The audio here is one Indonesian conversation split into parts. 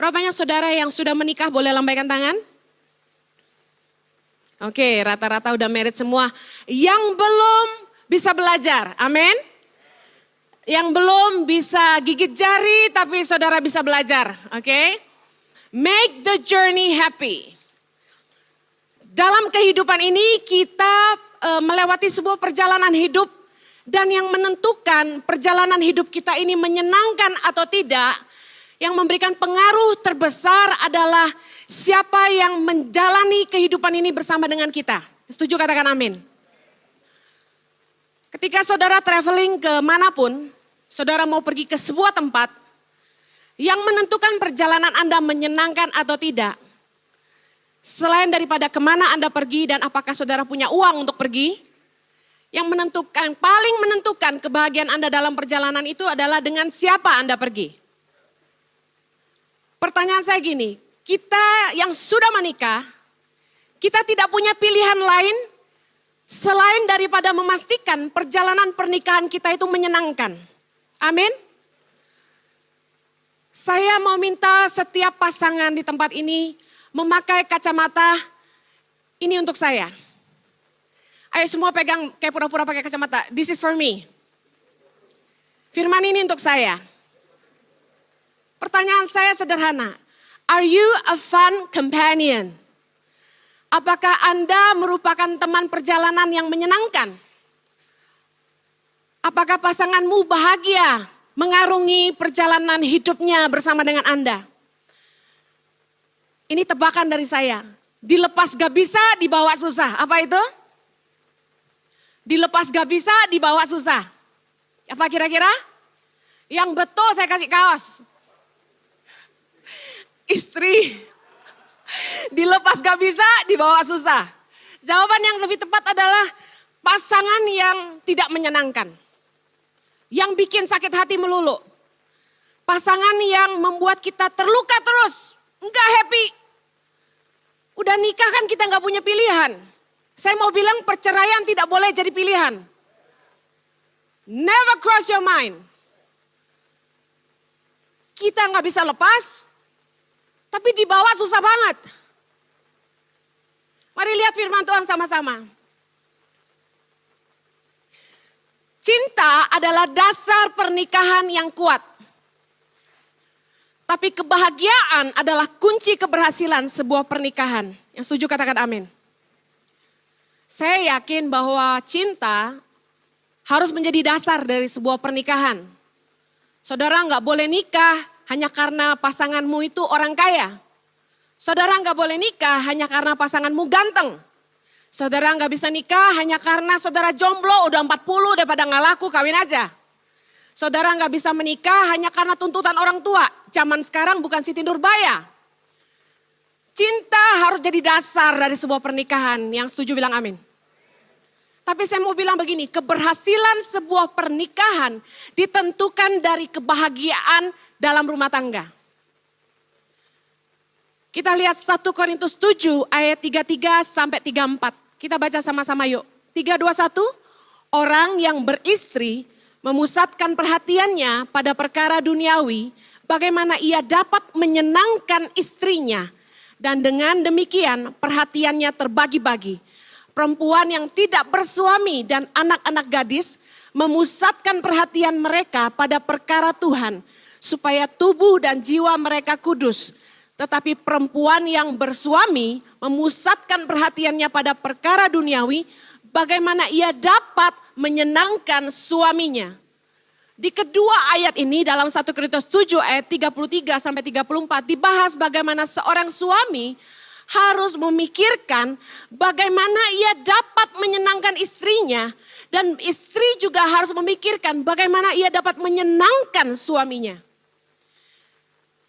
Berapa banyak saudara yang sudah menikah boleh lambaikan tangan? Oke, rata-rata udah married semua. Yang belum bisa belajar, amin. Yang belum bisa gigit jari tapi saudara bisa belajar, oke. Make the journey happy. Dalam kehidupan ini kita melewati sebuah perjalanan hidup. Dan yang menentukan perjalanan hidup kita ini menyenangkan atau tidak, yang memberikan pengaruh terbesar adalah siapa yang menjalani kehidupan ini bersama dengan kita. Setuju, katakan amin. Ketika saudara traveling ke manapun, saudara mau pergi ke sebuah tempat, yang menentukan perjalanan Anda menyenangkan atau tidak, selain daripada kemana Anda pergi dan apakah saudara punya uang untuk pergi, yang menentukan, paling menentukan kebahagiaan Anda dalam perjalanan itu adalah dengan siapa Anda pergi. Pertanyaan saya gini, kita yang sudah menikah, kita tidak punya pilihan lain selain daripada memastikan perjalanan pernikahan kita itu menyenangkan. Amin. Saya mau minta setiap pasangan di tempat ini memakai kacamata ini untuk saya. Ayo semua pegang kayak pura-pura pakai kacamata. This is for me. Firman ini untuk saya. Pertanyaan saya sederhana. Are you a fun companion? Apakah Anda merupakan teman perjalanan yang menyenangkan? Apakah pasanganmu bahagia mengarungi perjalanan hidupnya bersama dengan Anda? Ini tebakan dari saya. Dilepas gak bisa, dibawa susah. Apa itu? Dilepas gak bisa, dibawa susah. Apa kira-kira? Yang betul saya kasih kaos. Istri, dilepas gak bisa, dibawa susah. Jawaban yang lebih tepat adalah pasangan yang tidak menyenangkan. Yang bikin sakit hati melulu. Pasangan yang membuat kita terluka terus, enggak happy. Udah nikah kan kita gak punya pilihan. Saya mau bilang perceraian tidak boleh jadi pilihan. Never cross your mind. Kita nggak bisa lepas, tapi dibawa susah banget. Mari lihat firman Tuhan sama-sama. Cinta adalah dasar pernikahan yang kuat. Tapi kebahagiaan adalah kunci keberhasilan sebuah pernikahan. Yang setuju katakan amin. Saya yakin bahwa cinta harus menjadi dasar dari sebuah pernikahan. Saudara nggak boleh nikah hanya karena pasanganmu itu orang kaya. Saudara nggak boleh nikah hanya karena pasanganmu ganteng. Saudara nggak bisa nikah hanya karena saudara jomblo udah 40 daripada nggak laku kawin aja. Saudara nggak bisa menikah hanya karena tuntutan orang tua. Zaman sekarang bukan Siti Nurbaya. Cinta harus jadi dasar dari sebuah pernikahan. Yang setuju bilang amin. Tapi saya mau bilang begini, keberhasilan sebuah pernikahan ditentukan dari kebahagiaan dalam rumah tangga. Kita lihat 1 Korintus 7 ayat 33 sampai 34. Kita baca sama-sama yuk. 3, 2, 1. Orang yang beristri memusatkan perhatiannya pada perkara duniawi, bagaimana ia dapat menyenangkan istrinya. Dan dengan demikian perhatiannya terbagi-bagi. Perempuan yang tidak bersuami dan anak-anak gadis memusatkan perhatian mereka pada perkara Tuhan. Supaya tubuh dan jiwa mereka kudus. Tetapi perempuan yang bersuami memusatkan perhatiannya pada perkara duniawi. Bagaimana ia dapat menyenangkan suaminya. Di kedua ayat ini dalam 1 Korintus 7 ayat 33 sampai 34 dibahas bagaimana seorang suami harus memikirkan bagaimana ia dapat menyenangkan istrinya. Dan istri juga harus memikirkan bagaimana ia dapat menyenangkan suaminya.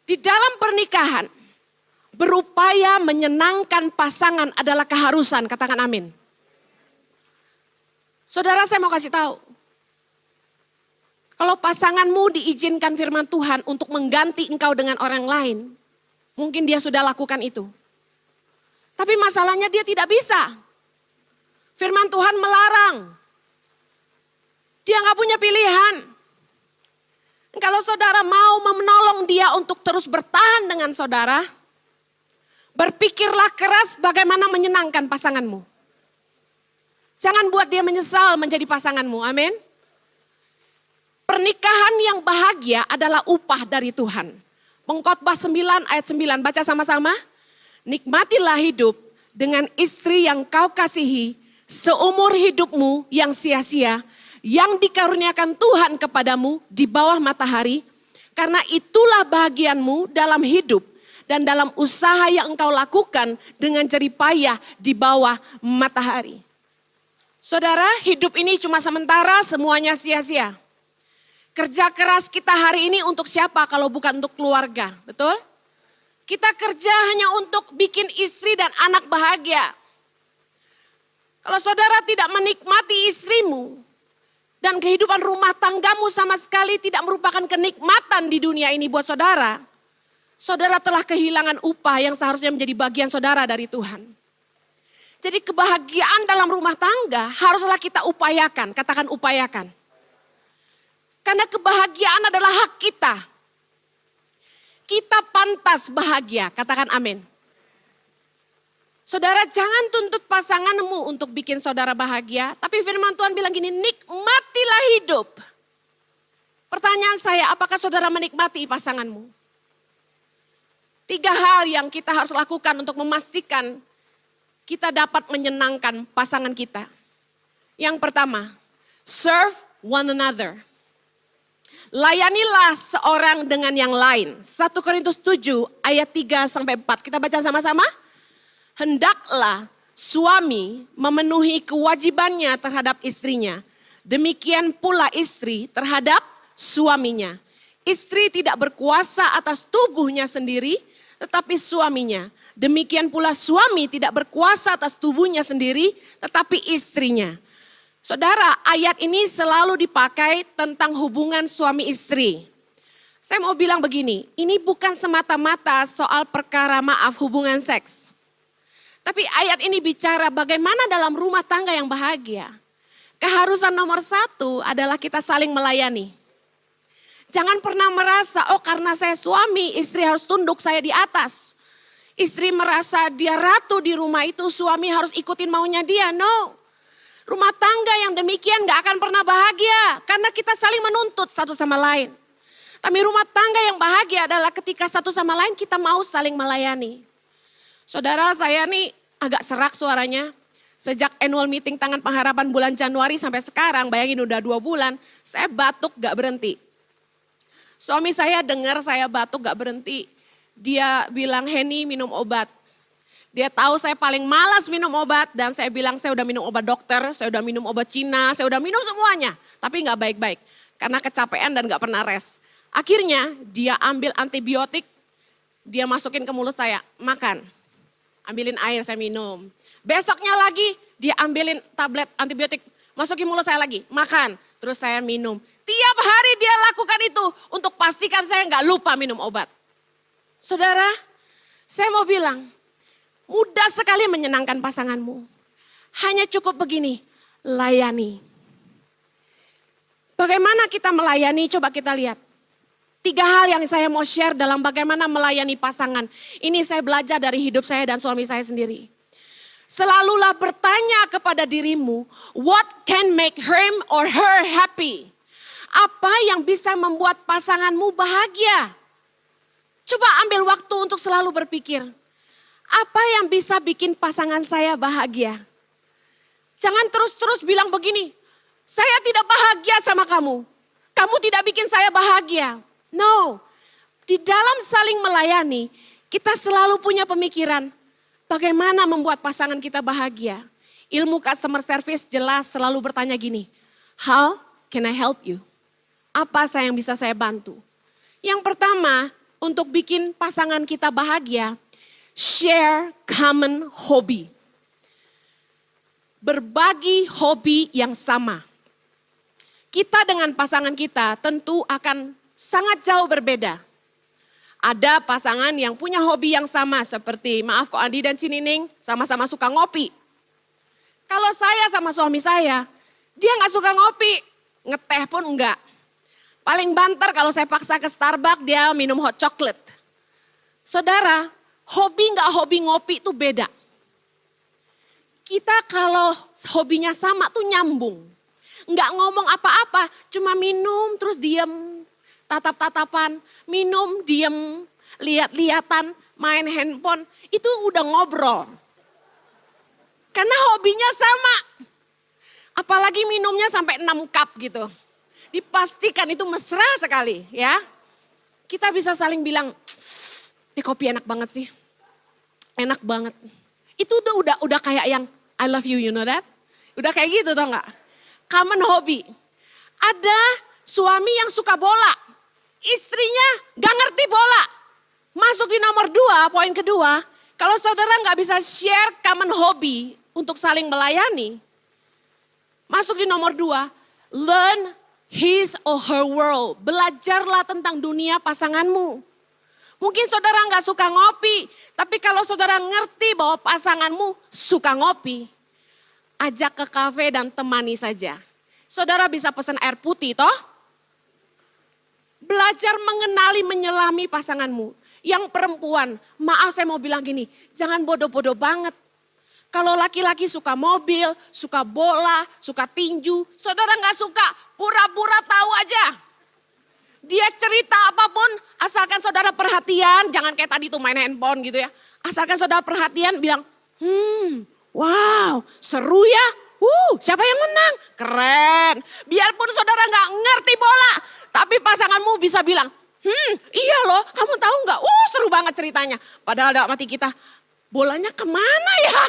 Di dalam pernikahan berupaya menyenangkan pasangan adalah keharusan, katakan amin. Saudara saya mau kasih tahu. Kalau pasanganmu diizinkan firman Tuhan untuk mengganti engkau dengan orang lain, mungkin dia sudah lakukan itu. Tapi masalahnya dia tidak bisa. Firman Tuhan melarang. Dia nggak punya pilihan. Kalau saudara mau menolong dia untuk terus bertahan dengan saudara, berpikirlah keras bagaimana menyenangkan pasanganmu. Jangan buat dia menyesal menjadi pasanganmu, amin. Pernikahan yang bahagia adalah upah dari Tuhan. Pengkhotbah 9 ayat 9, baca sama-sama. Nikmatilah hidup dengan istri yang kau kasihi seumur hidupmu yang sia-sia, yang dikaruniakan Tuhan kepadamu di bawah matahari, karena itulah bahagianmu dalam hidup dan dalam usaha yang engkau lakukan dengan jerih payah di bawah matahari. Saudara, hidup ini cuma sementara, semuanya sia-sia. Kerja keras kita hari ini untuk siapa kalau bukan untuk keluarga, betul? Kita kerja hanya untuk bikin istri dan anak bahagia. Kalau saudara tidak menikmati istrimu, dan kehidupan rumah tanggamu sama sekali tidak merupakan kenikmatan di dunia ini buat saudara, saudara telah kehilangan upah yang seharusnya menjadi bagian saudara dari Tuhan. Jadi kebahagiaan dalam rumah tangga haruslah kita upayakan, katakan upayakan. Karena kebahagiaan adalah hak kita. Kita pantas bahagia, katakan amin. Saudara, jangan tuntut pasanganmu untuk bikin saudara bahagia. Tapi firman Tuhan bilang gini, nikmatilah hidup. Pertanyaan saya, apakah saudara menikmati pasanganmu? 3 hal yang kita harus lakukan untuk memastikan kita dapat menyenangkan pasangan kita. Yang pertama, serve one another. Layanilah seorang dengan yang lain. 1 Korintus 7 ayat 3-4. Kita baca sama-sama. Hendaklah suami memenuhi kewajibannya terhadap istrinya. Demikian pula istri terhadap suaminya. Istri tidak berkuasa atas tubuhnya sendiri, tetapi suaminya. Demikian pula suami tidak berkuasa atas tubuhnya sendiri, tetapi istrinya. Saudara, ayat ini selalu dipakai tentang hubungan suami istri. Saya mau bilang begini, ini bukan semata-mata soal perkara maaf hubungan seks. Tapi ayat ini bicara bagaimana dalam rumah tangga yang bahagia. Keharusan nomor 1 adalah kita saling melayani. Jangan pernah merasa, oh karena saya suami, istri harus tunduk saya di atas. Istri merasa dia ratu di rumah itu, suami harus ikutin maunya dia. No, rumah tangga yang demikian gak akan pernah bahagia. Karena kita saling menuntut satu sama lain. Tapi rumah tangga yang bahagia adalah ketika satu sama lain kita mau saling melayani. Saudara, saya nih agak serak suaranya. Sejak annual meeting Tangan Pengharapan bulan Januari sampai sekarang, bayangin udah 2 bulan, saya batuk gak berhenti. Suami saya dengar saya batuk gak berhenti. Dia bilang, Henny minum obat. Dia tahu saya paling malas minum obat dan saya bilang saya udah minum obat dokter, saya udah minum obat Cina, saya udah minum semuanya. Tapi gak baik-baik karena kecapean dan gak pernah rest. Akhirnya dia ambil antibiotik, dia masukin ke mulut saya, makan. Ambilin air saya minum. Besoknya lagi dia ambilin tablet antibiotik. Masukin mulut saya lagi, makan. Terus saya minum. Tiap hari dia lakukan itu untuk pastikan saya nggak lupa minum obat. Saudara, saya mau bilang, mudah sekali menyenangkan pasanganmu. Hanya cukup begini, layani. Bagaimana kita melayani? Coba kita lihat. 3 hal yang saya mau share dalam bagaimana melayani pasangan. Ini saya belajar dari hidup saya dan suami saya sendiri. Selalulah bertanya kepada dirimu, what can make him or her happy? Apa yang bisa membuat pasanganmu bahagia? Coba ambil waktu untuk selalu berpikir, apa yang bisa bikin pasangan saya bahagia? Jangan terus-terus bilang begini, saya tidak bahagia sama kamu. Kamu tidak bikin saya bahagia. No, di dalam saling melayani, kita selalu punya pemikiran bagaimana membuat pasangan kita bahagia. Ilmu customer service jelas selalu bertanya gini, how can I help you? Apa yang bisa saya bantu? Yang pertama, untuk bikin pasangan kita bahagia, share common hobby. Berbagi hobi yang sama. Kita dengan pasangan kita tentu akan sangat jauh berbeda. Ada pasangan yang punya hobi yang sama seperti maaf kok Andi dan Cinining sama-sama suka ngopi. Kalau saya sama suami saya, dia gak suka ngopi, ngeteh pun enggak. Paling banter kalau saya paksa ke Starbucks dia minum hot chocolate. Saudara, hobi nggak hobi ngopi itu beda. Kita kalau hobinya sama tuh nyambung. Nggak ngomong apa-apa, cuma minum terus diem. Tatap-tatapan, minum diem, lihat-lihatan, main handphone. Itu udah ngobrol. Karena hobinya sama. Apalagi minumnya sampai 6 cup gitu. Dipastikan itu mesra sekali ya. Kita bisa saling bilang, ini kopi enak banget sih. Enak banget. Itu tuh udah kayak yang I love you, you know that? Udah kayak gitu tau gak? Common hobby. Ada suami yang suka bola. Istrinya gak ngerti bola. Masuk di nomor 2, poin kedua. Kalau saudara gak bisa share common hobby untuk saling melayani. Masuk di nomor 2, learn his or her world. Belajarlah tentang dunia pasanganmu. Mungkin saudara nggak suka ngopi, tapi kalau saudara ngerti bahwa pasanganmu suka ngopi, ajak ke kafe dan temani saja. Saudara bisa pesan air putih toh. Belajar mengenali, menyelami pasanganmu. Yang perempuan, maaf saya mau bilang gini, jangan bodoh-bodoh banget. Kalau laki-laki suka mobil, suka bola, suka tinju, saudara nggak suka, pura-pura tahu aja. Dia cerita apapun, asalkan saudara perhatian, jangan kayak tadi tuh main handphone gitu ya. Asalkan saudara perhatian bilang, wow seru ya, siapa yang menang? Keren. Biarpun saudara nggak ngerti bola, tapi pasanganmu bisa bilang, iya loh, kamu tahu nggak? Seru banget ceritanya. Padahal dalam hati kita, bolanya kemana ya?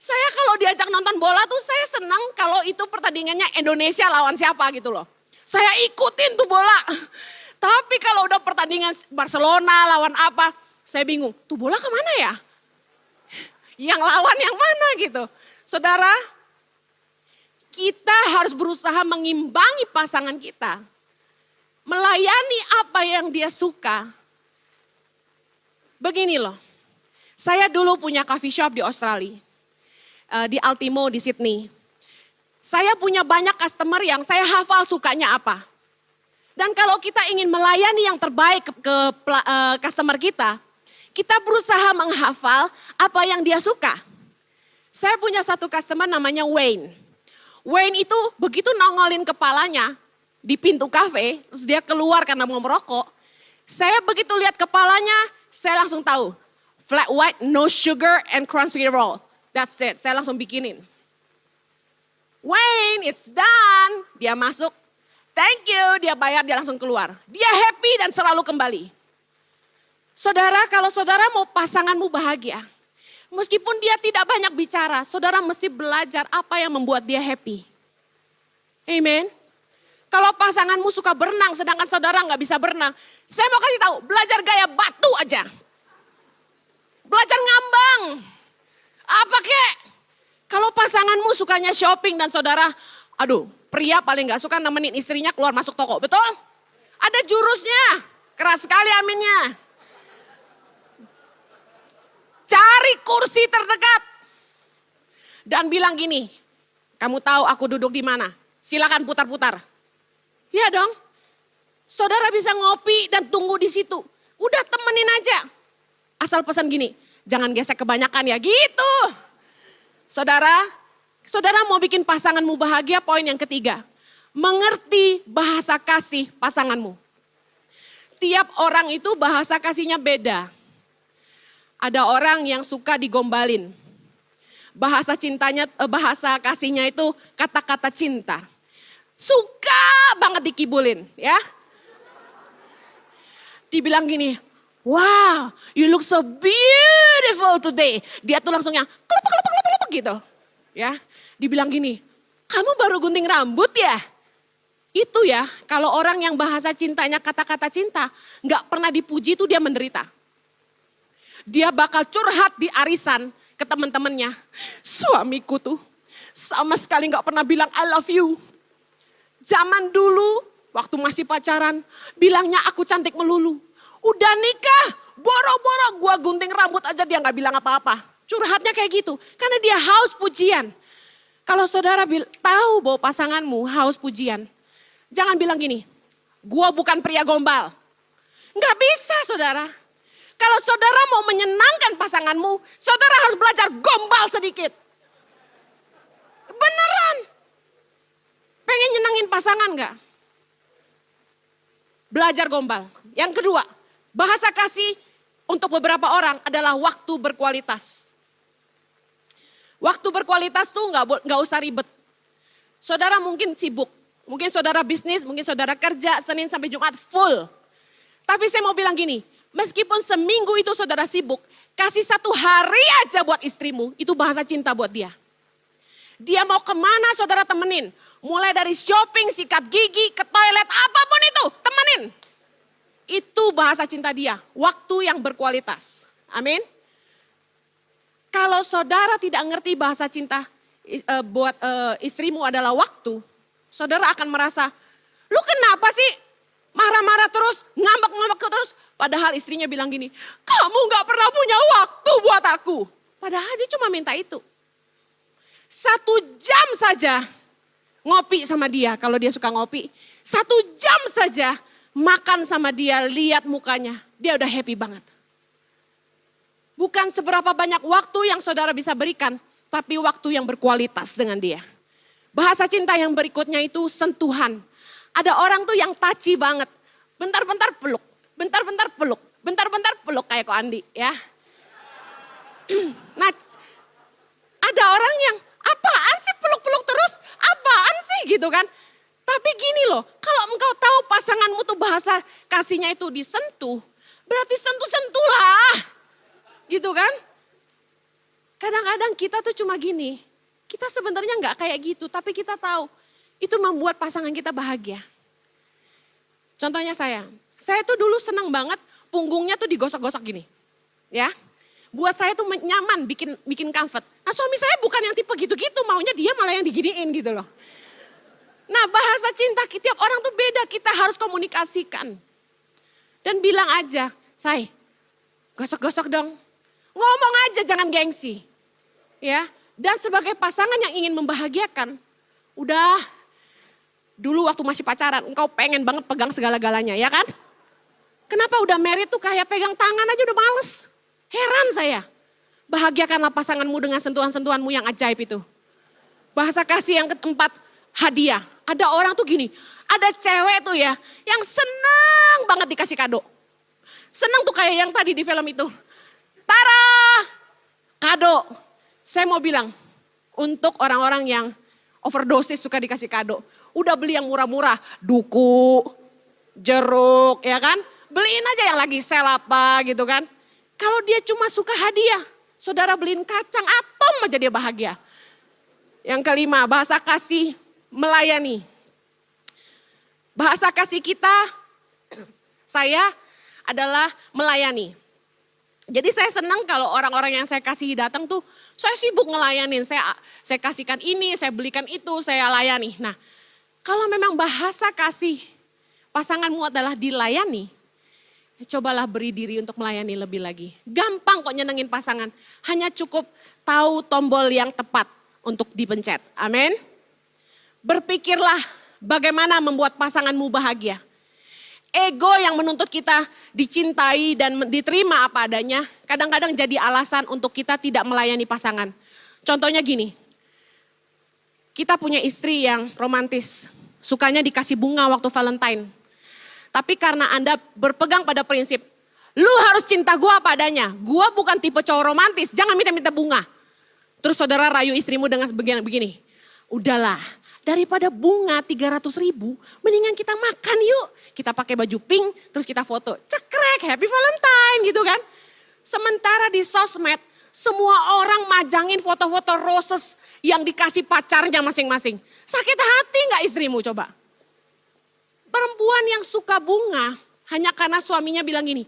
Saya kalau diajak nonton bola tuh saya senang kalau itu pertandingannya Indonesia lawan siapa gitu loh. Saya ikutin tuh bola. Tapi kalau udah pertandingan Barcelona lawan apa, saya bingung. Tuh bola kemana ya? Yang lawan yang mana gitu. Saudara, kita harus berusaha mengimbangi pasangan kita. Melayani apa yang dia suka. Begini loh. Saya dulu punya coffee shop di Australia. Di Altimo di Sydney. Saya punya banyak customer yang saya hafal sukanya apa. Dan kalau kita ingin melayani yang terbaik ke customer kita berusaha menghafal apa yang dia suka. Saya punya satu customer namanya Wayne. Wayne itu begitu nongolin kepalanya di pintu kafe, terus dia keluar karena mau merokok. Saya begitu lihat kepalanya, saya langsung tahu. Flat white, no sugar, and crunchy roll. That's it, saya langsung bikinin. Wayne, it's done. Dia masuk, thank you, dia bayar, dia langsung keluar. Dia happy dan selalu kembali. Saudara, kalau saudara mau pasanganmu bahagia, meskipun dia tidak banyak bicara, saudara mesti belajar apa yang membuat dia happy. Amen. Kalau pasanganmu suka berenang, sedangkan saudara nggak bisa berenang, saya mau kasih tahu, belajar gaya batu aja. Belajar ngambang. Apa kek? Kalau pasanganmu sukanya shopping dan saudara, pria paling gak suka nemenin istrinya keluar masuk toko, betul? Ada jurusnya, keras sekali aminnya. Cari kursi terdekat. Dan bilang gini, kamu tahu aku duduk di mana? Silakan putar-putar. Iya dong, saudara bisa ngopi dan tunggu di situ. Udah temenin aja. Asal pesan gini, jangan gesek kebanyakan ya gitu. Saudara mau bikin pasanganmu bahagia, poin yang ketiga. Mengerti bahasa kasih pasanganmu. Tiap orang itu bahasa kasihnya beda. Ada orang yang suka digombalin. Bahasa kasihnya itu kata-kata cinta. Suka banget dikibulin ya. Dibilang gini, wow, you look so beautiful today. Dia tuh langsung yang kelepek gitu. Ya, dibilang gini, kamu baru gunting rambut ya? Itu ya, kalau orang yang bahasa cintanya kata-kata cinta, nggak pernah dipuji tuh dia menderita. Dia bakal curhat di arisan ke teman-temannya. Suamiku tuh sama sekali nggak pernah bilang I love you. Zaman dulu, waktu masih pacaran, bilangnya aku cantik melulu. Udah nikah, boro-boro gua gunting rambut aja dia nggak bilang apa-apa. Curhatnya kayak gitu, karena dia haus pujian. Kalau saudara tahu bahwa pasanganmu haus pujian, Jangan bilang gini, gua bukan pria gombal. Nggak bisa saudara. Kalau saudara mau menyenangkan pasanganmu, saudara harus belajar gombal sedikit. Beneran. Pengen nyenangin pasangan nggak? Belajar gombal. Yang kedua, bahasa kasih untuk beberapa orang adalah waktu berkualitas. Waktu berkualitas tuh nggak usah ribet. Saudara mungkin sibuk, mungkin saudara bisnis, mungkin saudara kerja Senin sampai Jumat full. Tapi saya mau bilang gini, meskipun seminggu itu saudara sibuk, kasih 1 hari aja buat istrimu, itu bahasa cinta buat dia. Dia mau kemana saudara temenin. Mulai dari shopping, sikat gigi, ke toilet, apapun itu, temenin. Itu bahasa cinta dia, waktu yang berkualitas. Amin. Kalau saudara tidak ngerti bahasa cinta buat istrimu adalah waktu, saudara akan merasa, lu kenapa sih marah-marah terus, ngambek-ngambek terus. Padahal istrinya bilang gini, kamu gak pernah punya waktu buat aku. Padahal dia cuma minta itu. 1 jam saja ngopi sama dia, kalau dia suka ngopi. 1 jam saja makan sama dia, lihat mukanya, dia udah happy banget. Bukan seberapa banyak waktu yang saudara bisa berikan, tapi waktu yang berkualitas dengan dia. Bahasa cinta yang berikutnya itu sentuhan. Ada orang tuh yang touchy banget. Bentar-bentar peluk, bentar-bentar peluk, bentar-bentar peluk kayak Ko Andi ya. Nah, ada orang yang apaan sih peluk-peluk terus? Apaan sih gitu kan? Tapi gini loh, kalau engkau tahu pasanganmu tuh bahasa kasihnya itu disentuh, berarti sentuh-sentuhlah. Gitu kan? Kadang-kadang kita tuh cuma gini, kita sebenarnya nggak kayak gitu, tapi kita tahu itu membuat pasangan kita bahagia. Contohnya saya tuh dulu senang banget punggungnya tuh digosok-gosok gini. Ya. Buat saya tuh nyaman, bikin comfort. Nah suami saya bukan yang tipe gitu-gitu, maunya dia malah yang diginiin gitu loh. Nah bahasa cinta tiap orang tuh beda, kita harus komunikasikan. Dan bilang aja, say, gosok-gosok dong. Ngomong aja jangan gengsi. Ya, dan sebagai pasangan yang ingin membahagiakan, udah dulu waktu masih pacaran, engkau pengen banget pegang segala-galanya, ya kan? Kenapa udah married tuh kayak pegang tangan aja udah males. Heran saya. Bahagiakanlah pasanganmu dengan sentuhan-sentuhanmu yang ajaib itu. Bahasa kasih yang keempat, hadiah. Ada orang tuh gini, ada cewek tuh ya, yang senang banget dikasih kado. Senang tuh kayak yang tadi di film itu. Tara, kado. Saya mau bilang, untuk orang-orang yang overdosis suka dikasih kado. Udah beli yang murah-murah, duku, jeruk, ya kan. Beliin aja yang lagi sel apa gitu kan. Kalau dia cuma suka hadiah, saudara beliin kacang atom aja dia bahagia. Yang kelima, bahasa kasih melayani. Bahasa kasih kita, saya adalah melayani. Jadi saya senang kalau orang-orang yang saya kasih datang tuh, saya sibuk ngelayanin. Saya kasihkan ini, saya belikan itu, saya layani. Nah, kalau memang bahasa kasih pasanganmu adalah dilayani, cobalah beri diri untuk melayani lebih lagi. Gampang kok nyenengin pasangan. Hanya cukup tahu tombol yang tepat untuk dipencet. Amin. Berpikirlah bagaimana membuat pasanganmu bahagia. Ego yang menuntut kita dicintai dan diterima apa adanya, kadang-kadang jadi alasan untuk kita tidak melayani pasangan. Contohnya gini, kita punya istri yang romantis, sukanya dikasih bunga waktu Valentine. Tapi karena Anda berpegang pada prinsip, lu harus cinta gua apa adanya. Gua bukan tipe cowok romantis, jangan minta-minta bunga. Terus saudara rayu istrimu dengan begini. Udahlah, daripada bunga 300.000, mendingan kita makan yuk. Kita pakai baju pink, terus kita foto. Cekrek, happy Valentine gitu kan. Sementara di sosmed, semua orang majangin foto-foto roses yang dikasih pacarnya masing-masing. Sakit hati gak istrimu coba? Perempuan yang suka bunga hanya karena suaminya bilang gini,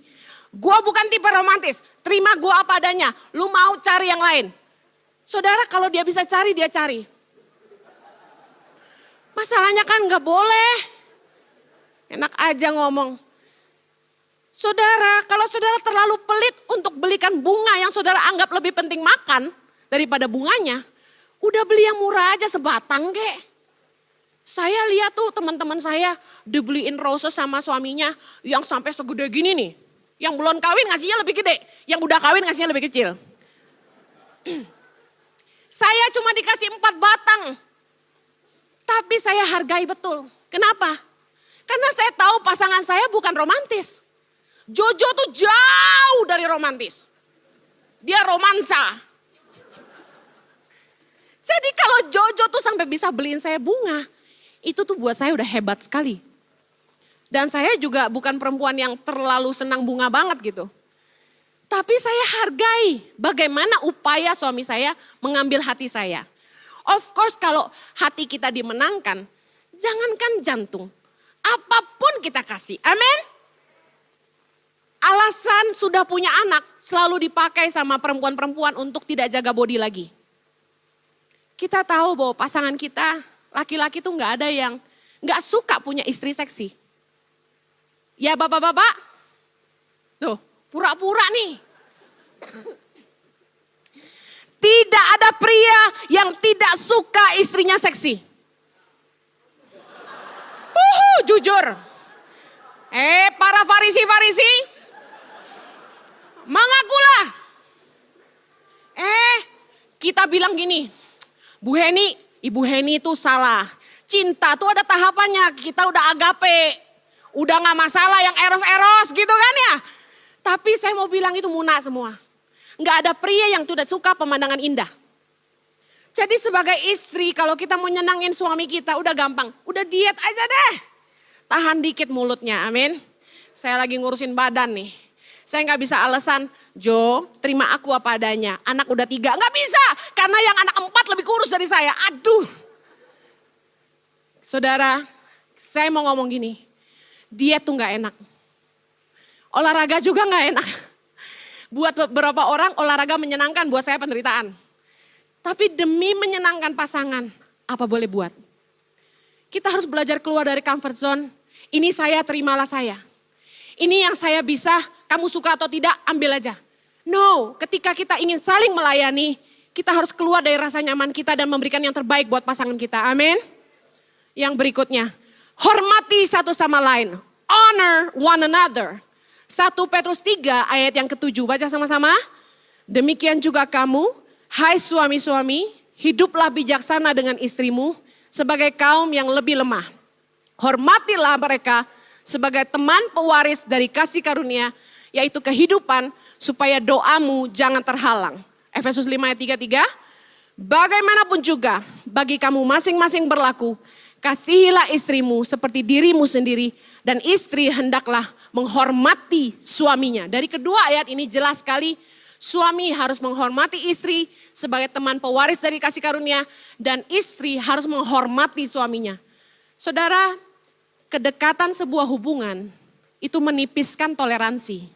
gua bukan tipe romantis, terima gua apa adanya, lu mau cari yang lain. Saudara kalau dia bisa cari, dia cari. Masalahnya kan gak boleh. Enak aja ngomong. Saudara, kalau saudara terlalu pelit untuk belikan bunga yang saudara anggap lebih penting makan daripada bunganya, udah beli yang murah aja sebatang kek. Saya lihat tuh teman-teman saya dibeliin roses sama suaminya yang sampai segede gini nih. Yang belum kawin ngasihnya lebih gede, yang udah kawin ngasihnya lebih kecil. Saya cuma dikasih 4 batang. Tapi saya hargai betul. Kenapa? Karena saya tahu pasangan saya bukan romantis. Jojo tuh jauh dari romantis. Dia romansa. Jadi kalau Jojo tuh sampai bisa beliin saya bunga, itu tuh buat saya udah hebat sekali. Dan saya juga bukan perempuan yang terlalu senang bunga banget gitu. Tapi saya hargai bagaimana upaya suami saya mengambil hati saya. Of course kalau hati kita dimenangkan, jangankan jantung, apapun kita kasih. Amin. Alasan sudah punya anak selalu dipakai sama perempuan-perempuan untuk tidak jaga body lagi. Kita tahu bahwa pasangan kita, laki-laki tuh gak ada yang gak suka punya istri seksi. Ya bapak-bapak, tuh pura-pura nih. Tidak ada pria yang tidak suka istrinya seksi. Jujur. Para farisi-farisi, mengakulah. Kita bilang gini, Bu Heni, Ibu Heni itu salah. Cinta tuh ada tahapannya, kita udah agape. Udah gak masalah yang eros-eros gitu kan ya. Tapi saya mau bilang itu muna semua. Gak ada pria yang tidak suka pemandangan indah. Jadi sebagai istri kalau kita mau nyenangin suami kita udah gampang. Udah diet aja deh. Tahan dikit mulutnya, amin. Saya lagi ngurusin badan nih. Saya gak bisa alasan, Jo terima aku apa adanya. Anak udah 3, gak bisa. Karena yang anak 4 lebih kurus dari saya. Aduh. Saudara, saya mau ngomong gini. Diet tuh gak enak. Olahraga juga gak enak. Buat beberapa orang olahraga menyenangkan, buat saya penderitaan. Tapi demi menyenangkan pasangan, apa boleh buat? Kita harus belajar keluar dari comfort zone. Ini saya, terimalah saya. Ini yang saya bisa, kamu suka atau tidak, ambil aja. No, ketika kita ingin saling melayani, kita harus keluar dari rasa nyaman kita dan memberikan yang terbaik buat pasangan kita. Amin. Yang berikutnya, hormati satu sama lain. Honor one another. 1 Petrus 3 ayat yang ke-7, baca sama-sama. Demikian juga kamu, hai suami-suami, hiduplah bijaksana dengan istrimu sebagai kaum yang lebih lemah. Hormatilah mereka sebagai teman pewaris dari kasih karunia, yaitu kehidupan, supaya doamu jangan terhalang. Efesus 5 ayat 33, bagaimanapun juga bagi kamu masing-masing berlaku, kasihilah istrimu seperti dirimu sendiri, dan istri hendaklah menghormati suaminya. Dari kedua ayat ini jelas sekali, suami harus menghormati istri sebagai teman pewaris dari kasih karunia, dan istri harus menghormati suaminya. Saudara, kedekatan sebuah hubungan itu menipiskan toleransi.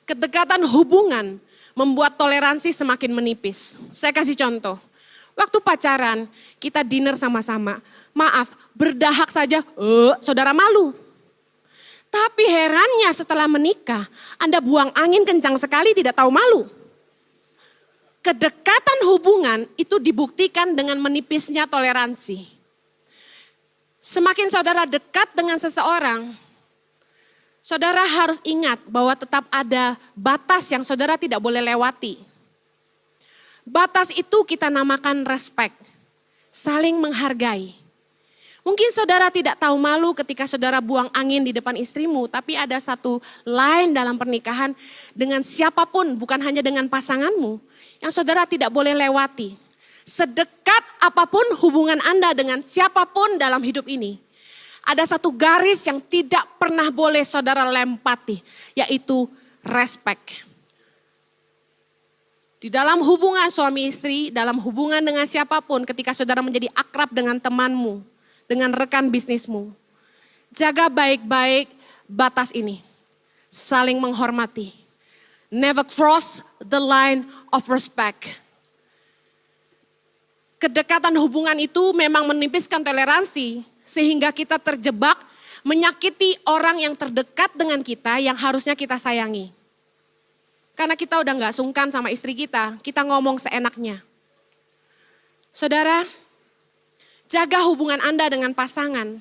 Kedekatan hubungan membuat toleransi semakin menipis. Saya kasih contoh. Waktu pacaran, kita dinner sama-sama. Maaf, berdahak saja, saudara malu. Tapi herannya setelah menikah, Anda buang angin kencang sekali tidak tahu malu. Kedekatan hubungan itu dibuktikan dengan menipisnya toleransi. Semakin saudara dekat dengan seseorang, saudara harus ingat bahwa tetap ada batas yang saudara tidak boleh lewati. Batas itu kita namakan respect, saling menghargai. Mungkin saudara tidak tahu malu ketika saudara buang angin di depan istrimu, tapi ada satu line dalam pernikahan dengan siapapun, bukan hanya dengan pasanganmu, yang saudara tidak boleh lewati. Sedekat apapun hubungan Anda dengan siapapun dalam hidup ini, ada satu garis yang tidak pernah boleh saudara lempati, yaitu respect. Di dalam hubungan suami istri, dalam hubungan dengan siapapun, ketika saudara menjadi akrab dengan temanmu, dengan rekan bisnismu, jaga baik-baik batas ini. Saling menghormati. Never cross the line of respect. Kedekatan hubungan itu memang menipiskan toleransi, sehingga kita terjebak menyakiti orang yang terdekat dengan kita yang harusnya kita sayangi. Karena kita udah gak sungkan sama istri kita ngomong seenaknya. Saudara, Jaga hubungan Anda dengan pasangan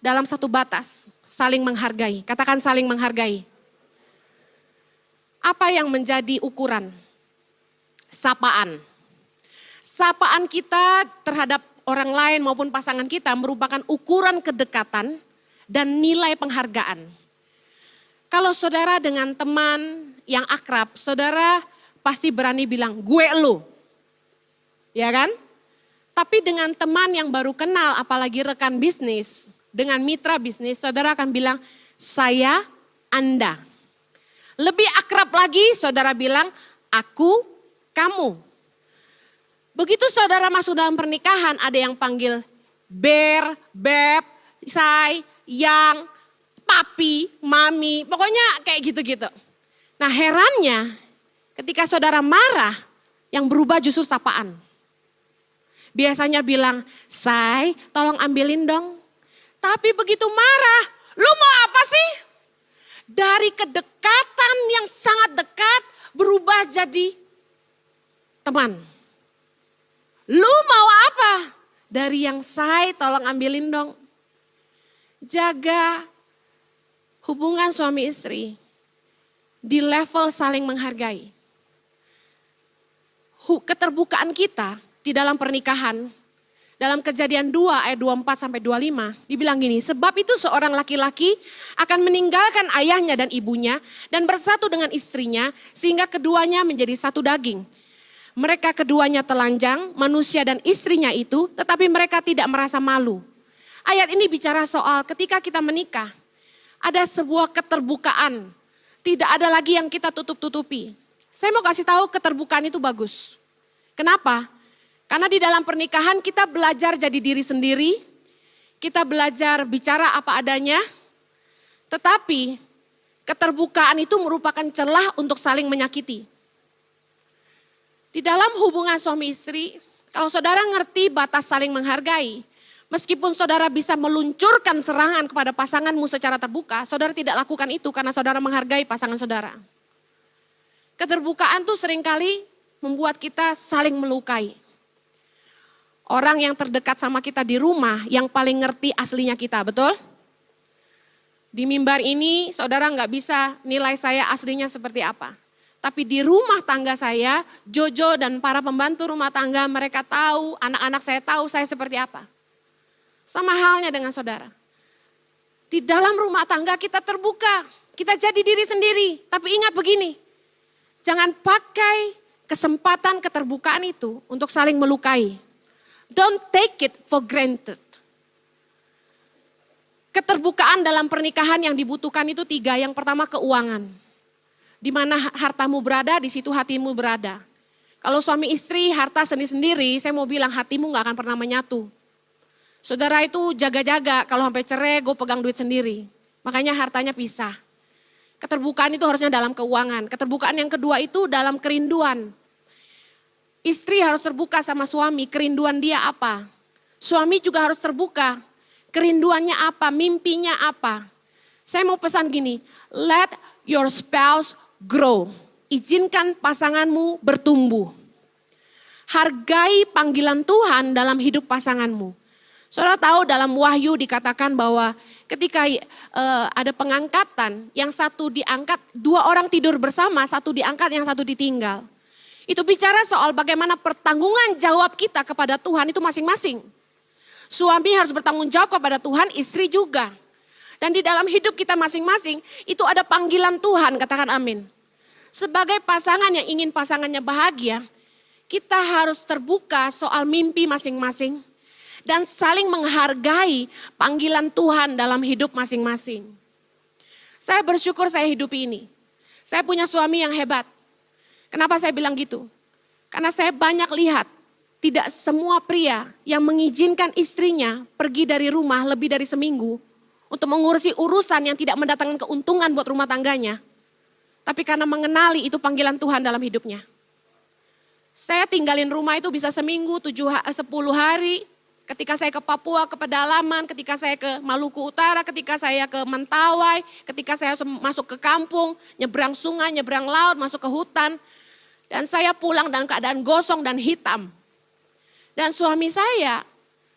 dalam satu batas, saling menghargai. Katakan saling menghargai. Apa yang menjadi ukuran? Sapaan. Sapaan kita terhadap orang lain maupun pasangan kita merupakan ukuran kedekatan dan nilai penghargaan. Kalau saudara dengan teman yang akrab, saudara pasti berani bilang, gue lu. Ya kan? Tapi dengan teman yang baru kenal, apalagi rekan bisnis, dengan mitra bisnis, saudara akan bilang, saya, Anda. Lebih akrab lagi, saudara bilang, aku, kamu. Begitu saudara masuk dalam pernikahan, ada yang panggil ber, beb, say, yang, papi, mami, pokoknya kayak gitu-gitu. Nah herannya, ketika saudara marah, yang berubah justru sapaan. Biasanya bilang, say, tolong ambilin dong. Tapi begitu marah, lu mau apa sih? Dari kedekatan yang sangat dekat berubah jadi teman. Lu mau apa? Dari yang say, tolong ambilin dong. Jaga hubungan suami istri di level saling menghargai. Keterbukaan kita di dalam pernikahan, dalam Kejadian 2 ayat 24 sampai 25, dibilang gini, sebab itu seorang laki-laki akan meninggalkan ayahnya dan ibunya dan bersatu dengan istrinya sehingga keduanya menjadi satu daging. Mereka keduanya telanjang, manusia dan istrinya itu, tetapi mereka tidak merasa malu. Ayat ini bicara soal ketika kita menikah, ada sebuah keterbukaan. Tidak ada lagi yang kita tutup-tutupi. Saya mau kasih tahu keterbukaan itu bagus. Kenapa? Karena di dalam pernikahan kita belajar jadi diri sendiri, kita belajar bicara apa adanya, tetapi keterbukaan itu merupakan celah untuk saling menyakiti. Di dalam hubungan suami istri, kalau saudara ngerti batas saling menghargai, meskipun saudara bisa meluncurkan serangan kepada pasanganmu secara terbuka, saudara tidak lakukan itu karena saudara menghargai pasangan saudara. Keterbukaan tuh seringkali membuat kita saling melukai. Orang yang terdekat sama kita di rumah yang paling ngerti aslinya kita, betul? Di mimbar ini saudara nggak bisa nilai saya aslinya seperti apa. Tapi di rumah tangga saya, Jojo dan para pembantu rumah tangga mereka tahu, anak-anak saya tahu saya seperti apa. Sama halnya dengan saudara. Di dalam rumah tangga kita terbuka, kita jadi diri sendiri. Tapi ingat begini, jangan pakai kesempatan keterbukaan itu untuk saling melukai. Don't take it for granted. Keterbukaan dalam pernikahan yang dibutuhkan itu 3. Yang pertama keuangan. Di mana hartamu berada, di situ hatimu berada. Kalau suami istri harta sendiri-sendiri, saya mau bilang hatimu gak akan pernah menyatu. Saudara itu jaga-jaga, kalau sampai cerai gue pegang duit sendiri. Makanya hartanya pisah. Keterbukaan itu harusnya dalam keuangan. Keterbukaan yang kedua itu dalam kerinduan. Istri harus terbuka sama suami, kerinduan dia apa. Suami juga harus terbuka, kerinduannya apa, mimpinya apa. Saya mau pesan gini, let your spouse grow. Izinkan pasanganmu bertumbuh. Hargai panggilan Tuhan dalam hidup pasanganmu. Saudara tahu dalam Wahyu dikatakan bahwa ketika ada pengangkatan, yang satu diangkat, 2 orang tidur bersama, satu diangkat, yang satu ditinggal. Itu bicara soal bagaimana pertanggungan jawab kita kepada Tuhan itu masing-masing. Suami harus bertanggung jawab kepada Tuhan, istri juga. Dan di dalam hidup kita masing-masing itu ada panggilan Tuhan, katakan amin. Sebagai pasangan yang ingin pasangannya bahagia, kita harus terbuka soal mimpi masing-masing. Dan saling menghargai panggilan Tuhan dalam hidup masing-masing. Saya bersyukur saya hidup ini. Saya punya suami yang hebat. Kenapa saya bilang gitu? Karena saya banyak lihat tidak semua pria yang mengizinkan istrinya pergi dari rumah lebih dari seminggu untuk mengurusi urusan yang tidak mendatangkan keuntungan buat rumah tangganya. Tapi karena mengenali itu panggilan Tuhan dalam hidupnya. Saya tinggalin rumah itu bisa seminggu, 10 hari. Ketika saya ke Papua, ke pedalaman, ketika saya ke Maluku Utara, ketika saya ke Mentawai, ketika saya masuk ke kampung, nyebrang sungai, nyebrang laut, masuk ke hutan. Dan saya pulang dalam keadaan gosong dan hitam. Dan suami saya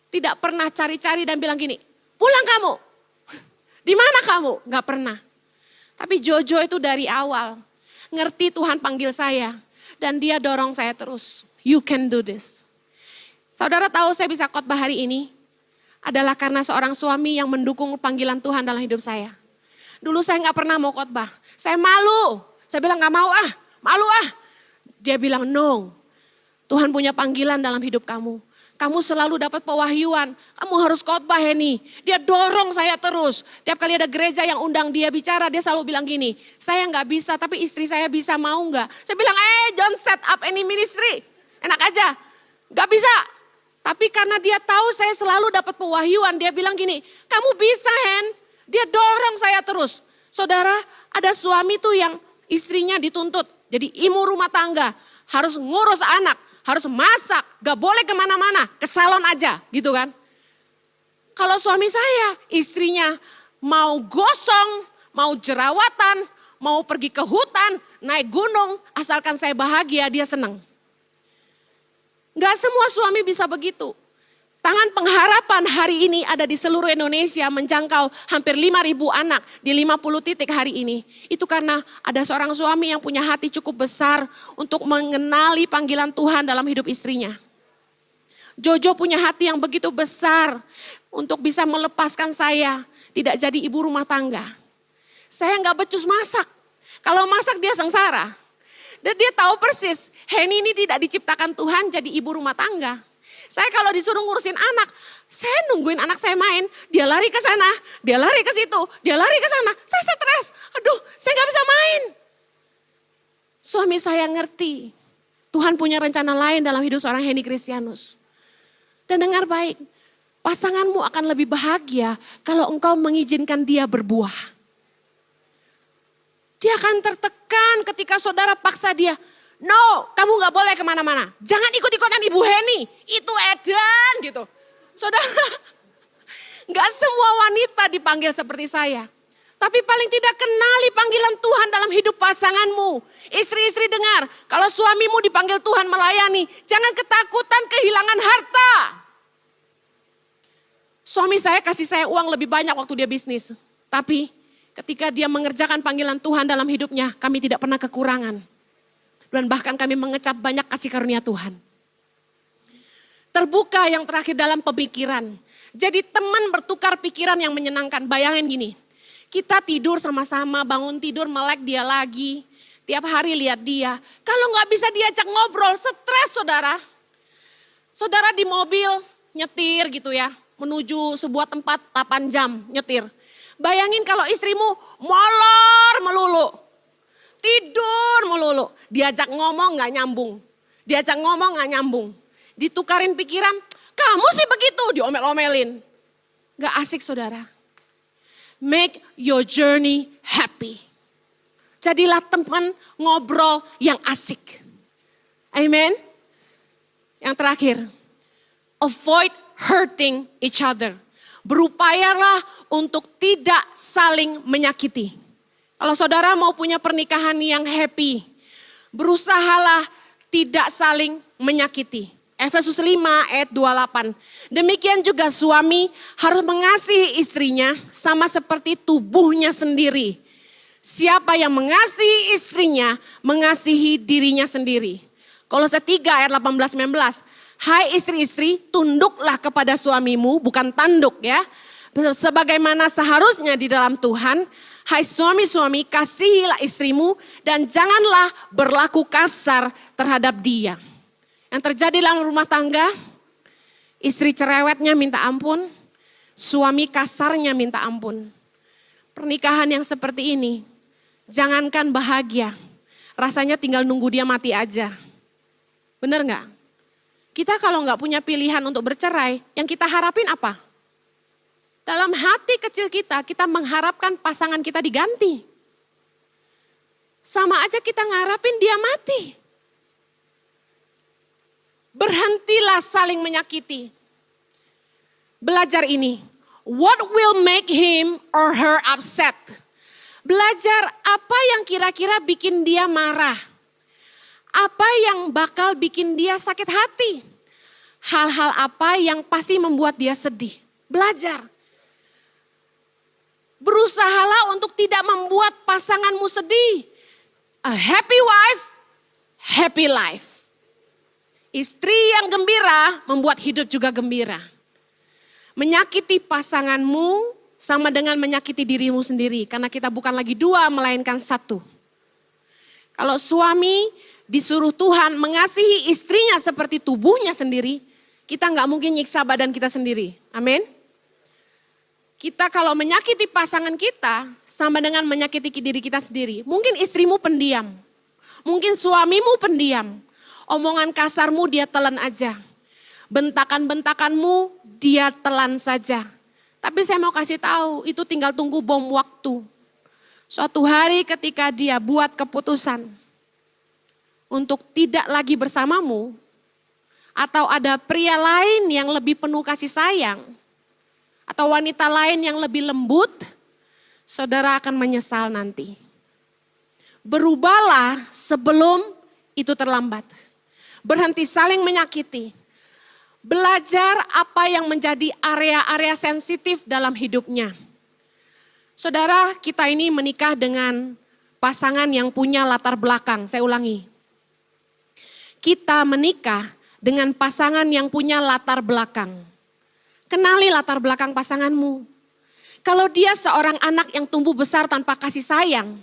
Tidak pernah cari-cari dan bilang gini, pulang kamu. Di mana kamu? Gak pernah. Tapi Jojo itu dari awal ngerti Tuhan panggil saya. Dan dia dorong saya terus. You can do this. Saudara tahu saya bisa khotbah hari ini adalah karena seorang suami yang mendukung panggilan Tuhan dalam hidup saya. Dulu saya gak pernah mau khotbah. Saya malu. Saya bilang gak mau malu Dia bilang no. Tuhan punya panggilan dalam hidup kamu. Kamu selalu dapat pewahyuan. Kamu harus khotbah Henny. Dia dorong saya terus. Tiap kali ada gereja yang undang dia bicara, dia selalu bilang gini, saya gak bisa tapi istri saya bisa, mau gak? Saya bilang, don't set up any ministry. Enak aja. Gak bisa. Tapi karena dia tahu saya selalu dapat pewahyuan, dia bilang gini, kamu bisa Hen. Dia dorong saya terus. Saudara, ada suami tuh yang istrinya dituntut jadi ibu rumah tangga. Harus ngurus anak, harus masak, gak boleh kemana-mana, ke salon aja gitu kan. Kalau suami saya, istrinya mau gosong, mau jerawatan, mau pergi ke hutan, naik gunung, asalkan saya bahagia, dia senang. Gak semua suami bisa begitu. Tangan Pengharapan hari ini ada di seluruh Indonesia, menjangkau hampir 5.000 anak di 50 titik hari ini. Itu karena ada seorang suami yang punya hati cukup besar untuk mengenali panggilan Tuhan dalam hidup istrinya. Jojo punya hati yang begitu besar untuk bisa melepaskan saya tidak jadi ibu rumah tangga. Saya gak becus masak. Kalau masak dia sengsara. Dan dia tahu persis, Henny ini tidak diciptakan Tuhan jadi ibu rumah tangga. Saya kalau disuruh ngurusin anak, saya nungguin anak saya main, dia lari ke sana, dia lari ke situ, dia lari ke sana. Saya stres, aduh saya gak bisa main. Suami saya ngerti, Tuhan punya rencana lain dalam hidup seorang Henny Kristianus. Dan dengar baik, pasanganmu akan lebih bahagia kalau engkau mengizinkan dia berbuah. Dia akan tertekan ketika saudara paksa dia. No, kamu gak boleh kemana-mana. Jangan ikut-ikutan Ibu Henny. Itu edan gitu. Saudara, gak semua wanita dipanggil seperti saya. Tapi paling tidak kenali panggilan Tuhan dalam hidup pasanganmu. Istri-istri dengar, kalau suamimu dipanggil Tuhan melayani, jangan ketakutan kehilangan harta. Suami saya kasih saya uang lebih banyak waktu dia bisnis. Tapi ketika dia mengerjakan panggilan Tuhan dalam hidupnya, kami tidak pernah kekurangan. Dan bahkan kami mengecap banyak kasih karunia Tuhan. Terbuka yang terakhir dalam pemikiran. Jadi teman bertukar pikiran yang menyenangkan. Bayangin gini, kita tidur sama-sama, bangun tidur melek dia lagi. Tiap hari lihat dia. Kalau gak bisa diajak ngobrol, stres saudara. Saudara di mobil nyetir gitu ya. Menuju sebuah tempat 8 jam nyetir. Bayangin kalau istrimu molor melulu. Tidur melulu. Diajak ngomong gak nyambung. Diajak ngomong gak nyambung. Ditukarin pikiran, kamu sih begitu. Diomel-omelin. Gak asik saudara. Make your journey happy. Jadilah teman ngobrol yang asik. Amen. Yang terakhir. Avoid hurting each other. Berupayalah untuk tidak saling menyakiti. Kalau saudara mau punya pernikahan yang happy, berusahalah tidak saling menyakiti. Efesus 5 ayat 28. Demikian juga suami harus mengasihi istrinya sama seperti tubuhnya sendiri. Siapa yang mengasihi istrinya, mengasihi dirinya sendiri. Kolose 3 ayat 18-19. Hai istri-istri, tunduklah kepada suamimu, bukan tanduk ya. Sebagaimana seharusnya di dalam Tuhan. Hai suami-suami, kasihilah istrimu dan janganlah berlaku kasar terhadap dia. Yang terjadi dalam rumah tangga, istri cerewetnya minta ampun, suami kasarnya minta ampun. Pernikahan yang seperti ini, jangankan bahagia, rasanya tinggal nunggu dia mati aja. Benar gak? Kita kalau gak punya pilihan untuk bercerai, yang kita harapin apa? Dalam hati kecil kita, kita mengharapkan pasangan kita diganti. Sama aja kita ngarapin dia mati. Berhentilah saling menyakiti. Belajar ini. What will make him or her upset? Belajar apa yang kira-kira bikin dia marah. Apa yang bakal bikin dia sakit hati. hal-hal apa yang pasti membuat dia sedih. Belajar. Berusahalah untuk tidak membuat pasanganmu sedih. A happy wife, happy life. Istri yang gembira membuat hidup juga gembira. Menyakiti pasanganmu sama dengan menyakiti dirimu sendiri. Karena kita bukan lagi dua, melainkan satu. Kalau suami disuruh Tuhan mengasihi istrinya seperti tubuhnya sendiri, kita nggak mungkin nyiksa badan kita sendiri. Amin. Kita kalau menyakiti pasangan kita sama dengan menyakiti diri kita sendiri. Mungkin istrimu pendiam. Mungkin suamimu pendiam. Omongan kasarmu dia telan aja. Bentakan-bentakanmu dia telan saja. Tapi saya mau kasih tahu, itu tinggal tunggu bom waktu. Suatu hari ketika dia buat keputusan untuk tidak lagi bersamamu, atau ada pria lain yang lebih penuh kasih sayang, atau wanita lain yang lebih lembut, saudara akan menyesal nanti. Berubahlah sebelum itu terlambat. Berhenti saling menyakiti. Belajar apa yang menjadi area-area sensitif dalam hidupnya. Saudara, kita ini menikah dengan pasangan yang punya latar belakang. Saya ulangi. Kita menikah dengan pasangan yang punya latar belakang. Kenali latar belakang pasanganmu. Kalau dia seorang anak yang tumbuh besar tanpa kasih sayang,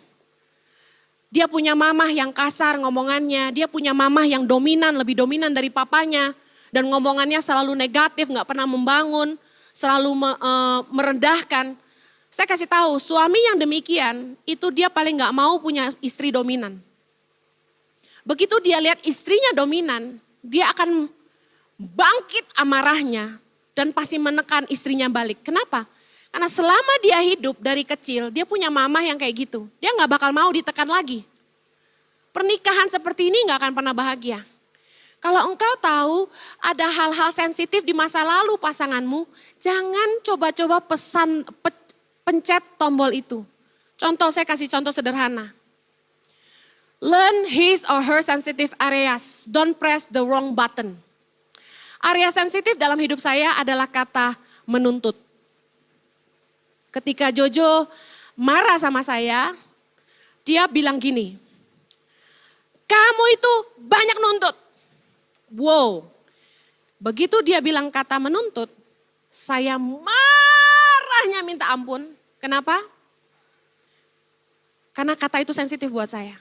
dia punya mamah yang kasar ngomongannya, dia punya mamah yang dominan, lebih dominan dari papanya, dan ngomongannya selalu negatif, gak pernah membangun, selalu merendahkan. Saya kasih tahu, suami yang demikian, itu dia paling gak mau punya istri dominan. Begitu dia lihat istrinya dominan, dia akan bangkit amarahnya, dan pasti menekan istrinya balik. Kenapa? Karena selama dia hidup dari kecil, dia punya mamah yang kayak gitu. Dia gak bakal mau ditekan lagi. Pernikahan seperti ini gak akan pernah bahagia. Kalau engkau tahu ada hal-hal sensitif di masa lalu pasanganmu, jangan coba-coba pencet tombol itu. Contoh, saya kasih contoh sederhana. Learn his or her sensitive areas, don't press the wrong button. Area sensitif dalam hidup saya adalah kata menuntut. Ketika Jojo marah sama saya, dia bilang gini, kamu itu banyak nuntut. Wow, begitu dia bilang kata menuntut, saya marahnya minta ampun. Kenapa? Karena kata itu sensitif buat saya.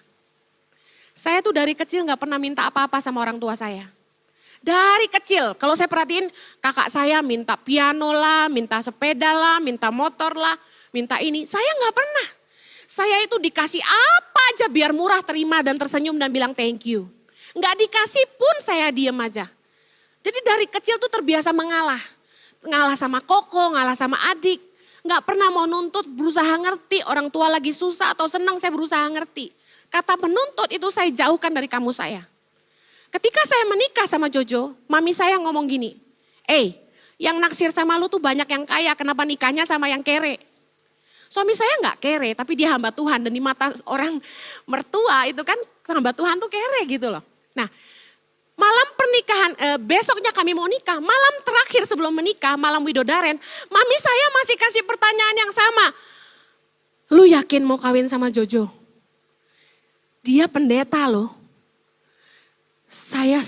Saya tuh dari kecil gak pernah minta apa-apa sama orang tua saya. Dari kecil, kalau saya perhatiin kakak saya minta piano lah, minta sepeda lah, minta motor lah, minta ini. Saya gak pernah. Saya itu dikasih apa aja biar murah, terima dan tersenyum dan bilang thank you. Gak dikasih pun saya diem aja. Jadi dari kecil tuh terbiasa mengalah. Ngalah sama koko, ngalah sama adik. Gak pernah mau nuntut, berusaha ngerti. Orang tua lagi susah atau senang saya berusaha ngerti. Kata menuntut itu saya jauhkan dari kamu saya. Ketika saya menikah sama Jojo, mami saya ngomong gini, yang naksir sama lu tuh banyak yang kaya, kenapa nikahnya sama yang kere? Suami saya gak kere, tapi dia hamba Tuhan. Dan di mata orang mertua itu kan hamba Tuhan tuh kere gitu loh. Nah, malam pernikahan, besoknya kami mau nikah, malam terakhir sebelum menikah, malam widodaren, mami saya masih kasih pertanyaan yang sama. Lu yakin mau kawin sama Jojo? Dia pendeta loh. Saya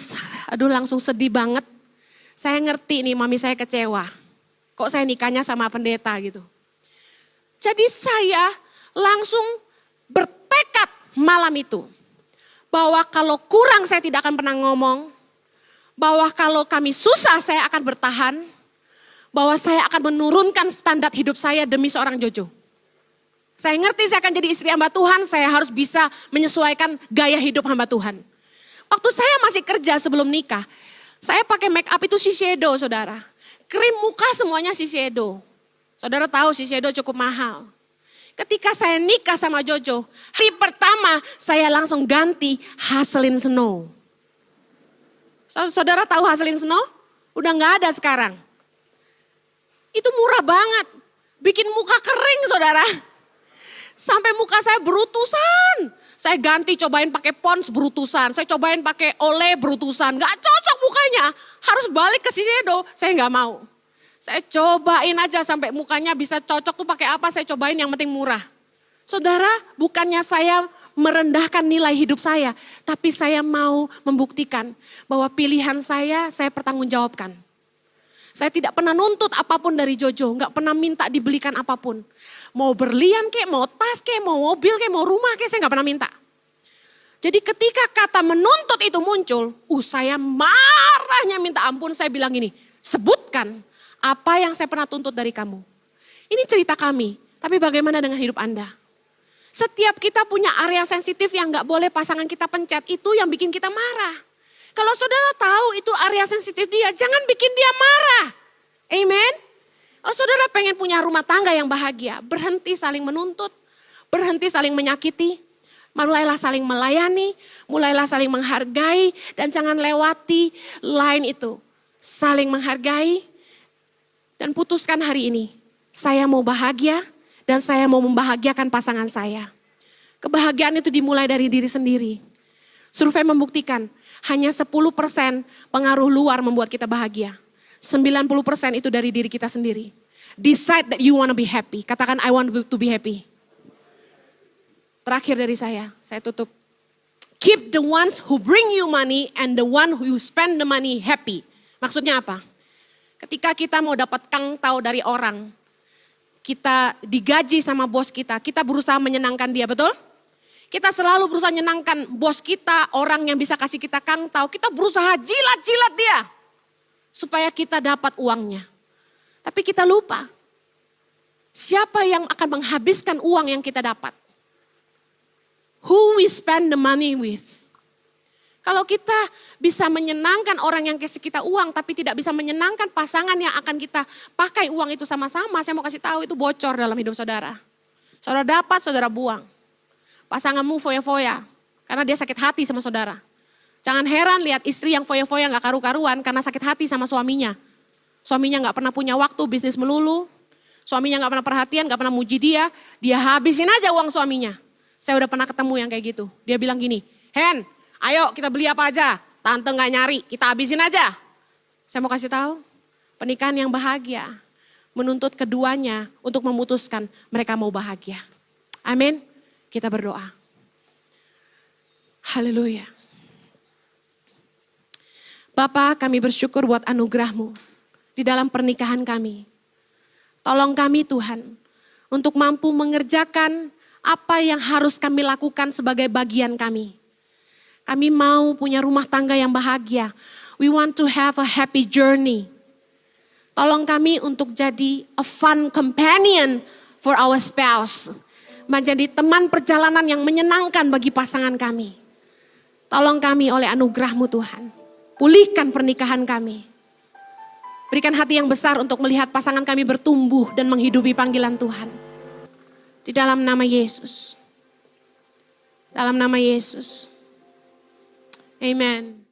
langsung sedih banget. Saya ngerti nih mami saya kecewa. Kok saya nikahnya sama pendeta gitu. Jadi saya langsung bertekad malam itu. Bahwa kalau kurang saya tidak akan pernah ngomong. Bahwa kalau kami susah saya akan bertahan. Bahwa saya akan menurunkan standar hidup saya demi seorang Jojo. Saya ngerti saya akan jadi istri hamba Tuhan. Saya harus bisa menyesuaikan gaya hidup hamba Tuhan. Waktu saya masih kerja sebelum nikah, saya pakai make up itu Shiseido, saudara. Krim muka semuanya Shiseido. Saudara tahu Shiseido cukup mahal. Ketika saya nikah sama Jojo, hari pertama saya langsung ganti Haselin Snow. Saudara tahu Haselin Snow? Udah gak ada sekarang. Itu murah banget. Bikin muka kering, saudara. Sampai muka saya berutusan. Saya ganti cobain pakai Pond's berutusan. Saya cobain pakai Olay berutusan. Gak cocok mukanya. harus balik ke Shiseido. Saya nggak mau. Saya cobain aja sampai mukanya bisa cocok tuh pakai apa, saya cobain yang penting murah. Saudara, bukannya saya merendahkan nilai hidup saya, tapi saya mau membuktikan bahwa pilihan saya pertanggungjawabkan. Saya tidak pernah nuntut apapun dari Jojo, nggak pernah minta dibelikan apapun. Mau berlian kek, mau tas kek, mau mobil kek, mau rumah kek, saya nggak pernah minta. Jadi ketika kata menuntut itu muncul, saya marahnya minta ampun, saya bilang gini, sebutkan apa yang saya pernah tuntut dari kamu. Ini cerita kami, tapi bagaimana dengan hidup Anda? Setiap kita punya area sensitif yang gak boleh pasangan kita pencet, itu yang bikin kita marah. Kalau saudara tahu itu area sensitif dia, jangan bikin dia marah. Amen. Kalau saudara pengen punya rumah tangga yang bahagia, berhenti saling menuntut, berhenti saling menyakiti, mulailah saling melayani, mulailah saling menghargai, dan jangan lewati line itu. Saling menghargai, dan putuskan hari ini, saya mau bahagia, dan saya mau membahagiakan pasangan saya. Kebahagiaan itu dimulai dari diri sendiri. Survei membuktikan hanya 10% pengaruh luar membuat kita bahagia. 90% itu dari diri kita sendiri. Decide that you want to be happy. Katakan I want to be happy. Terakhir dari saya tutup. Keep the ones who bring you money and the one who you spend the money happy. Maksudnya apa? Ketika kita mau dapat kangtau dari orang, kita digaji sama bos kita berusaha menyenangkan dia, betul? Kita selalu berusaha menyenangkan bos kita, orang yang bisa kasih kita kangtau. Kita berusaha jilat-jilat dia supaya kita dapat uangnya. Tapi kita lupa, siapa yang akan menghabiskan uang yang kita dapat? Who we spend the money with? Kalau kita bisa menyenangkan orang yang kasih kita uang, tapi tidak bisa menyenangkan pasangan yang akan kita pakai uang itu sama-sama, saya mau kasih tahu itu bocor dalam hidup saudara. Saudara dapat, saudara buang. Pasanganmu foya-foya, karena dia sakit hati sama saudara. Jangan heran lihat istri yang foya-foya gak karu-karuan karena sakit hati sama suaminya. Suaminya gak pernah punya waktu, bisnis melulu. Suaminya gak pernah perhatian, gak pernah muji dia habisin aja uang suaminya. Saya udah pernah ketemu yang kayak gitu. Dia bilang gini, Hen, ayo kita beli apa aja, tante gak nyari, kita habisin aja. Saya mau kasih tahu, pernikahan yang bahagia menuntut keduanya untuk memutuskan mereka mau bahagia. Amin. Kita berdoa. Haleluya. Bapa, kami bersyukur buat anugerah-Mu di dalam pernikahan kami. Tolong kami Tuhan untuk mampu mengerjakan apa yang harus kami lakukan sebagai bagian kami. Kami mau punya rumah tangga yang bahagia. We want to have a happy journey. Tolong kami untuk jadi a fun companion for our spouse. Menjadi teman perjalanan yang menyenangkan bagi pasangan kami. Tolong kami oleh anugerah-Mu Tuhan. Pulihkan pernikahan kami. Berikan hati yang besar untuk melihat pasangan kami bertumbuh dan menghidupi panggilan Tuhan. Di dalam nama Yesus. Dalam nama Yesus. Amen.